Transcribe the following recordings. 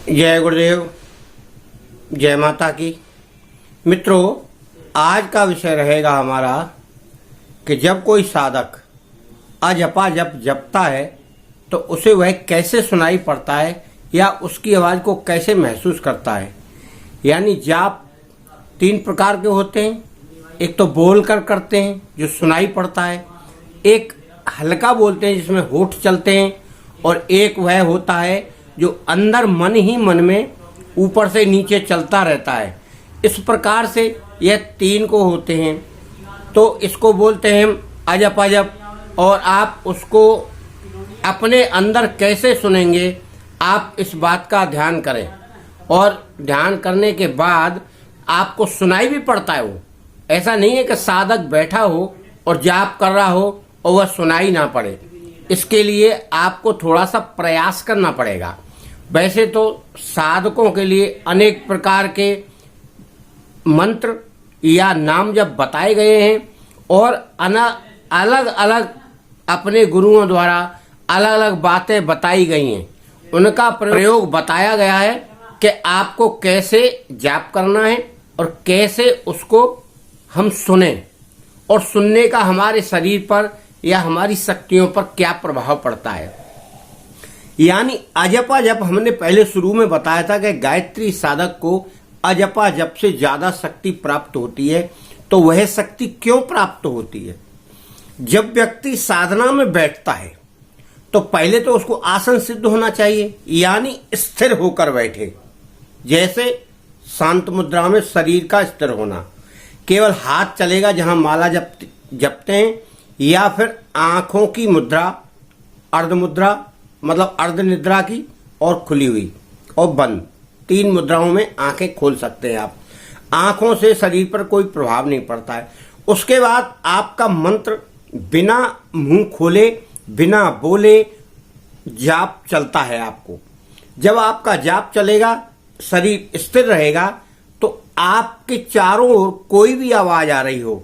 जय गुरुदेव, जय माता की। मित्रों, आज का विषय रहेगा हमारा कि जब कोई साधक अजपा जप जपता है तो उसे वह कैसे सुनाई पड़ता है या उसकी आवाज़ को कैसे महसूस करता है। यानी जाप तीन प्रकार के होते हैं। एक तो बोल कर करते हैं जो सुनाई पड़ता है, एक हल्का बोलते हैं जिसमें होठ चलते हैं, और एक वह होता है जो अंदर मन ही मन में ऊपर से नीचे चलता रहता है। इस प्रकार से यह तीन को होते हैं। तो इसको बोलते हैं अजप अजप। और आप उसको अपने अंदर कैसे सुनेंगे, आप इस बात का ध्यान करें। और ध्यान करने के बाद आपको सुनाई भी पड़ता है। वो ऐसा नहीं है कि साधक बैठा हो और जाप कर रहा हो और वह सुनाई ना पड़े। इसके लिए आपको थोड़ा सा प्रयास करना पड़ेगा। वैसे तो साधकों के लिए अनेक प्रकार के मंत्र या नाम जब बताए गए हैं और अलग अलग अपने गुरुओं द्वारा अलग अलग बातें बताई गई हैं, उनका प्रयोग बताया गया है कि आपको कैसे जाप करना है और कैसे उसको हम सुने, और सुनने का हमारे शरीर पर या हमारी शक्तियों पर क्या प्रभाव पड़ता है। यानी अजपा जप हमने पहले शुरू में बताया था कि गायत्री साधक को अजपा जप से ज्यादा शक्ति प्राप्त होती है। तो वह शक्ति क्यों प्राप्त होती है? जब व्यक्ति साधना में बैठता है तो पहले तो उसको आसन सिद्ध होना चाहिए, यानी स्थिर होकर बैठे। जैसे शांत मुद्रा में शरीर का स्थिर होना, केवल हाथ चलेगा जहां माला जपते हैं, या फिर आंखों की मुद्रा अर्ध मुद्रा मतलब अर्ध निद्रा की और खुली हुई और बंद, तीन मुद्राओं में आंखें खोल सकते हैं आप। आंखों से शरीर पर कोई प्रभाव नहीं पड़ता है। उसके बाद आपका मंत्र बिना मुंह खोले बिना बोले जाप चलता है आपको। जब आपका जाप चलेगा, शरीर स्थिर रहेगा, तो आपके चारों ओर कोई भी आवाज आ रही हो,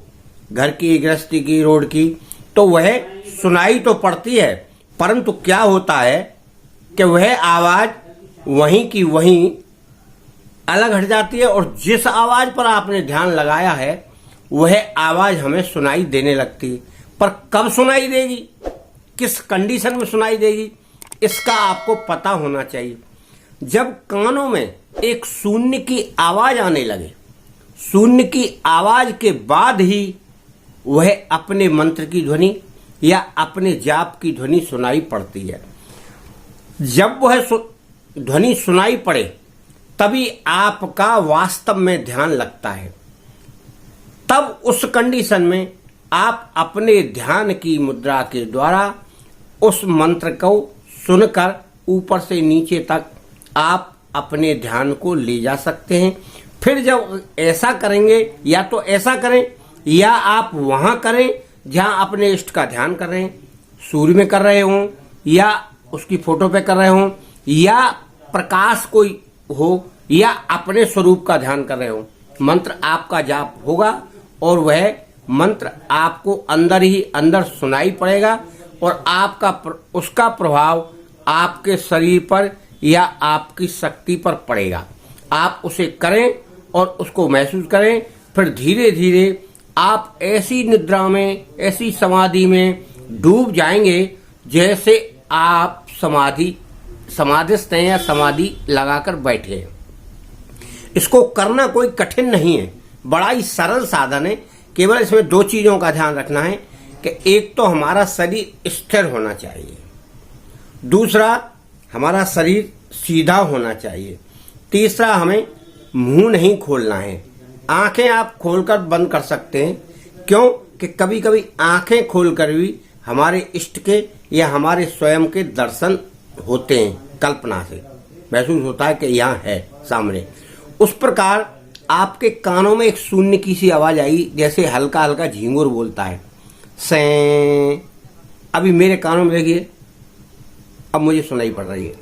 घर की, गृहस्थी की, रोड की, तो वह सुनाई तो पड़ती है, परंतु क्या होता है कि वह आवाज वहीं की वहीं अलग हट जाती है, और जिस आवाज पर आपने ध्यान लगाया है वह आवाज हमें सुनाई देने लगती है। पर कब सुनाई देगी, किस कंडीशन में सुनाई देगी, इसका आपको पता होना चाहिए। जब कानों में एक शून्य की आवाज आने लगे, शून्य की आवाज के बाद ही वह अपने मंत्र की ध्वनि या अपने जाप की ध्वनि सुनाई पड़ती है। जब वह ध्वनि सुनाई पड़े तभी आपका वास्तव में ध्यान लगता है। तब उस कंडीशन में आप अपने ध्यान की मुद्रा के द्वारा उस मंत्र को सुनकर ऊपर से नीचे तक आप अपने ध्यान को ले जा सकते हैं। फिर जब ऐसा करेंगे, या तो ऐसा करें या आप वहां करें जहां अपने इष्ट का ध्यान कर रहे हैं, सूर्य में कर रहे हों या उसकी फोटो पे कर रहे हों, या प्रकाश कोई हो, या अपने स्वरूप का ध्यान कर रहे हो। मंत्र आपका जाप होगा और वह मंत्र आपको अंदर ही अंदर सुनाई पड़ेगा, और आपका उसका प्रभाव आपके शरीर पर या आपकी शक्ति पर पड़ेगा। आप उसे करें और उसको महसूस करें। फिर धीरे धीरे आप ऐसी निद्रा में, ऐसी समाधि में डूब जाएंगे जैसे आप समाधिस्थ हैं या समाधि लगाकर बैठे हैं। इसको करना कोई कठिन नहीं है, बड़ा ही सरल साधन है। केवल इसमें दो चीजों का ध्यान रखना है कि एक तो हमारा शरीर स्थिर होना चाहिए, दूसरा हमारा शरीर सीधा होना चाहिए, तीसरा हमें मुंह नहीं खोलना है। आंखें आप खोलकर बंद कर सकते हैं, क्यों कि कभी कभी आंखें खोलकर भी हमारे इष्ट के या हमारे स्वयं के दर्शन होते हैं। कल्पना से महसूस होता है कि यहाँ है सामने। उस प्रकार आपके कानों में एक शून्य की सी आवाज आई, जैसे हल्का हल्का झींगुर बोलता है, से। अभी मेरे कानों में देखिए, अब मुझे सुनाई पड़ रही है।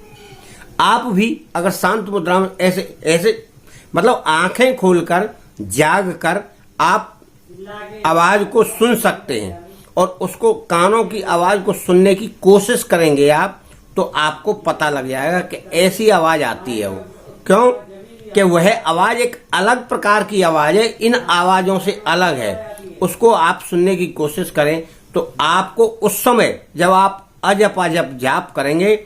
आप भी अगर शांत मुद्रा में ऐसे ऐसे मतलब आंखें खोलकर जाग कर आप आवाज को सुन सकते हैं, और उसको कानों की आवाज को सुनने की कोशिश करेंगे आप, तो तो आपको पता लग जाएगा कि ऐसी आवाज आती है वो। क्यों कि वह आवाज एक अलग प्रकार की आवाज है, इन आवाजों से अलग है। उसको आप सुनने की कोशिश करें तो आपको उस समय जब आप अजप अजप जाप करेंगे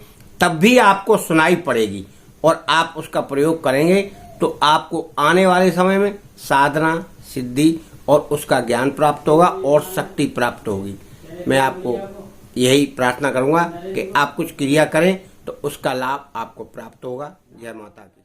तब भी आपको सुनाई पड़ेगी और आप उसका प्रयोग करेंगे तो आपको आने वाले समय में साधना, सिद्धि और उसका ज्ञान प्राप्त होगा और शक्ति प्राप्त होगी। मैं आपको यही प्रार्थना करूंगा कि आप कुछ क्रिया करें तो उसका लाभ आपको प्राप्त होगा। जय माता की।